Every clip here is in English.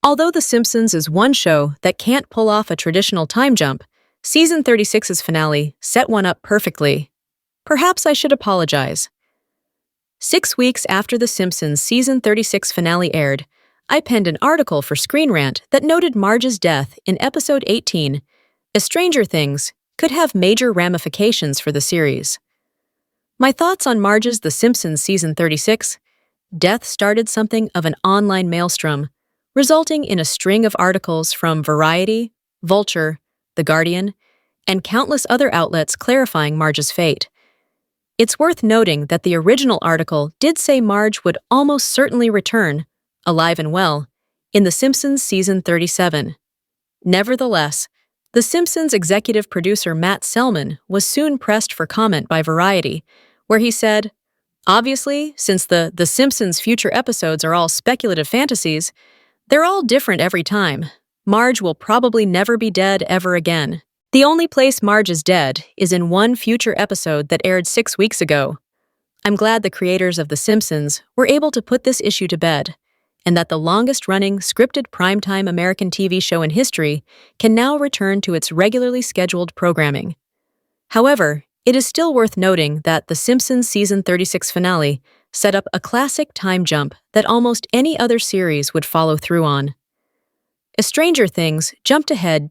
Although The Simpsons is one show that can't pull off a traditional time jump, Season 36's finale set one up perfectly. Perhaps I should apologize. 6 weeks after The Simpsons Season 36 finale aired, I penned an article for Screen Rant that noted Marge's death in Episode 18, A Stranger Things, could have major ramifications for the series. My thoughts on Marge's The Simpsons Season 36 death started something of an online maelstrom, resulting in a string of articles from Variety, Vulture, The Guardian, and countless other outlets clarifying Marge's fate. It's worth noting that the original article did say Marge would almost certainly return, alive and well, in The Simpsons Season 37. Nevertheless, The Simpsons executive producer Matt Selman was soon pressed for comment by Variety, where he said, "Obviously, since the Simpsons future episodes are all speculative fantasies, they're all different every time. Marge will probably never be dead ever again. The only place Marge is dead is in one future episode that aired 6 weeks ago. I'm glad the creators of The Simpsons were able to put this issue to bed, and that the longest-running scripted primetime American TV show in history can now return to its regularly scheduled programming." However, it is still worth noting that The Simpsons Season 36 finale set up a classic time jump that almost any other series would follow through on. A Stranger Things jumped ahead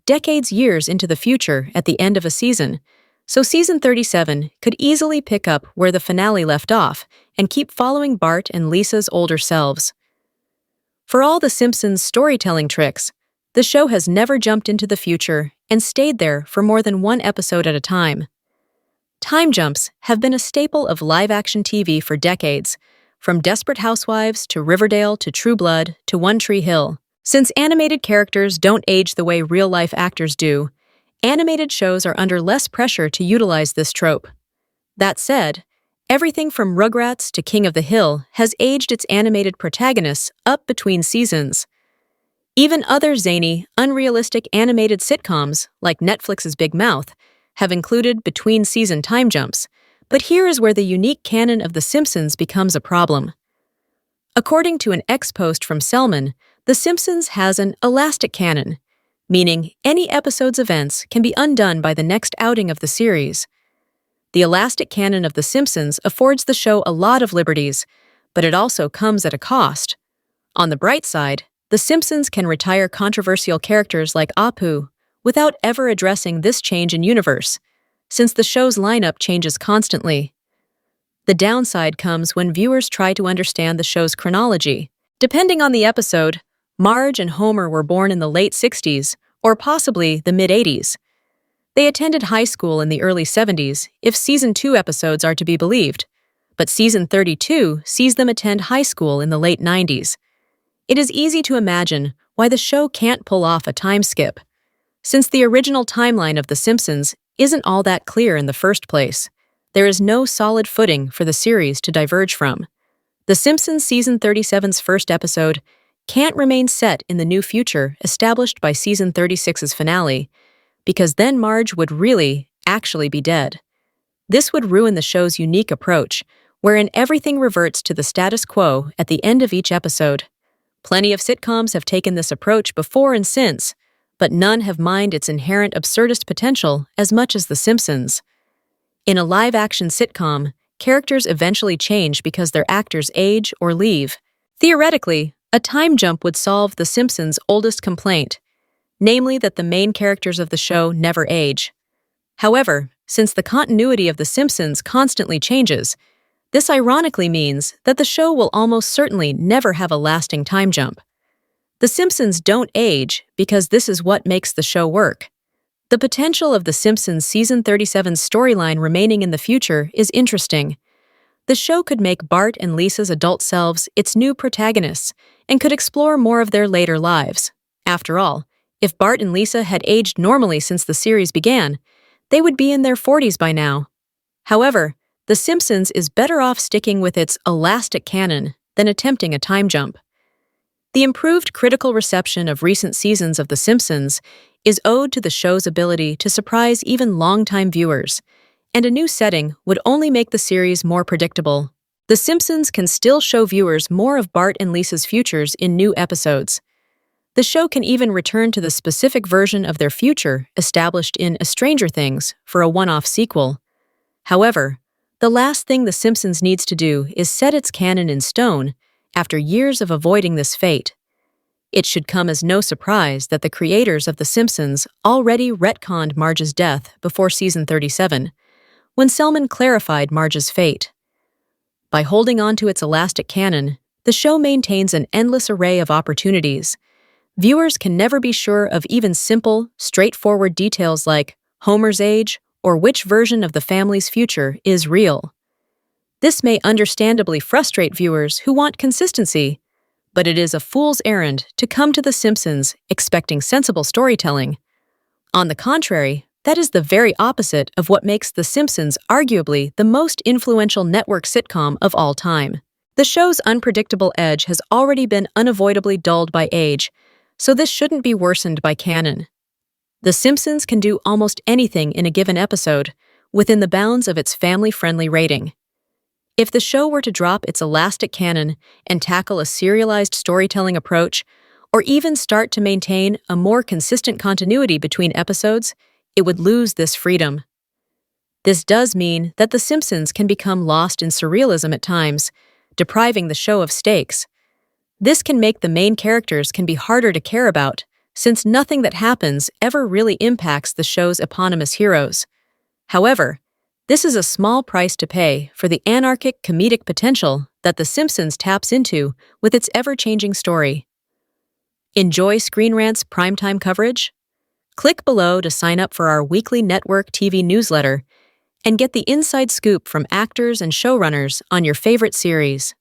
years into the future at the end of a season, so Season 37 could easily pick up where the finale left off and keep following Bart and Lisa's older selves. For all The Simpsons' storytelling tricks, the show has never jumped into the future and stayed there for more than one episode at a time. Time jumps have been a staple of live-action TV for decades, from Desperate Housewives to Riverdale to True Blood to One Tree Hill. Since animated characters don't age the way real-life actors do, animated shows are under less pressure to utilize this trope. That said, everything from Rugrats to King of the Hill has aged its animated protagonists up between seasons. Even other zany, unrealistic animated sitcoms, like Netflix's Big Mouth, have included between-season time jumps, but here is where the unique canon of The Simpsons becomes a problem. According to an ex-post from Selman, The Simpsons has an elastic canon, meaning any episode's events can be undone by the next outing of the series. The elastic canon of The Simpsons affords the show a lot of liberties, but it also comes at a cost. On the bright side, The Simpsons can retire controversial characters like Apu without ever addressing this change in universe, since the show's lineup changes constantly. The downside comes when viewers try to understand the show's chronology. Depending on the episode, Marge and Homer were born in the late 60s, or possibly the mid-80s. They attended high school in the early 70s, if Season 2 episodes are to be believed, but Season 32 sees them attend high school in the late 90s. It is easy to imagine why the show can't pull off a time skip, since the original timeline of The Simpsons isn't all that clear in the first place. There is no solid footing for the series to diverge from. The Simpsons Season 37's first episode can't remain set in the new future established by Season 36's finale, because then Marge would actually be dead. This would ruin the show's unique approach, wherein everything reverts to the status quo at the end of each episode. Plenty of sitcoms have taken this approach before and since, but none have mined its inherent absurdist potential as much as The Simpsons. In a live-action sitcom, characters eventually change because their actors age or leave. Theoretically, a time jump would solve The Simpsons' oldest complaint, namely that the main characters of the show never age. However, since the continuity of The Simpsons constantly changes, this ironically means that the show will almost certainly never have a lasting time jump. The Simpsons don't age because this is what makes the show work. The potential of The Simpsons Season 37's storyline remaining in the future is interesting. The show could make Bart and Lisa's adult selves its new protagonists and could explore more of their later lives. After all, if Bart and Lisa had aged normally since the series began, they would be in their 40s by now. However, The Simpsons is better off sticking with its elastic canon than attempting a time jump. The improved critical reception of recent seasons of The Simpsons is owed to the show's ability to surprise even longtime viewers, and a new setting would only make the series more predictable. The Simpsons can still show viewers more of Bart and Lisa's futures in new episodes. The show can even return to the specific version of their future established in A Stranger Things for a one-off sequel. However, the last thing The Simpsons needs to do is set its canon in stone after years of avoiding this fate. It should come as no surprise that the creators of The Simpsons already retconned Marge's death before season 37, when Selman clarified Marge's fate. By holding on to its elastic canon, the show maintains an endless array of opportunities. Viewers can never be sure of even simple, straightforward details like Homer's age or which version of the family's future is real. This may understandably frustrate viewers who want consistency, but it is a fool's errand to come to The Simpsons expecting sensible storytelling. On the contrary, that is the very opposite of what makes The Simpsons arguably the most influential network sitcom of all time. The show's unpredictable edge has already been unavoidably dulled by age, so this shouldn't be worsened by canon. The Simpsons can do almost anything in a given episode, within the bounds of its family-friendly rating. If the show were to drop its elastic canon and tackle a serialized storytelling approach, or even start to maintain a more consistent continuity between episodes, it would lose this freedom. This does mean that The Simpsons can become lost in surrealism at times, depriving the show of stakes. This can make the main characters can be harder to care about, since nothing that happens ever really impacts the show's eponymous heroes. However, this is a small price to pay for the anarchic comedic potential that The Simpsons taps into with its ever-changing story. Enjoy Screen Rant's primetime coverage? Click below to sign up for our weekly network TV newsletter and get the inside scoop from actors and showrunners on your favorite series.